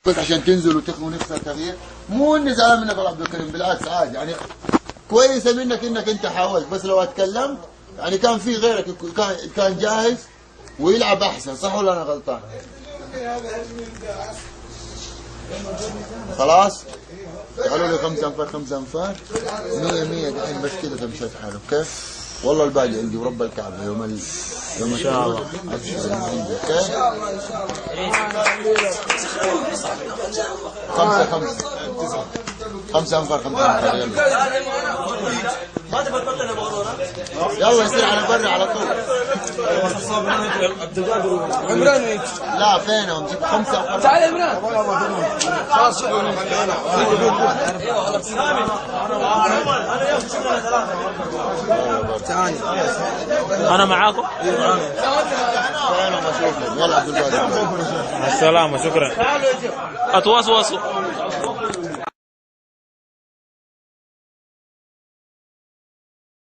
بس عشان تنزل ونخسر تغيير. مو اني زعلان منك والله عبد الكريم، بالعكس عادي يعني كويسه منك انك انت حاولت، بس لو اتكلمت يعني كان في غيرك كان جاهز ويلعب احسن، صح ولا انا غلطان؟ خلاص قالوا لي 5 انفار 5 انفار 100 100 دحين، بس كذا تمشي حالك. اوكي والله الباقي عندي ورب الكعبه يوم ان شاء الله ابشر عندي. اوكي 5 انفار 5 انفار يلا يصير على برا على طول. عمران لا فينهم؟ جيب 5 انفار. تعال عمران خلاص ثاني انا معاكم. فينهم اشوفهم. يلا عبد الباقي السلامة، شكرا. اتواصوا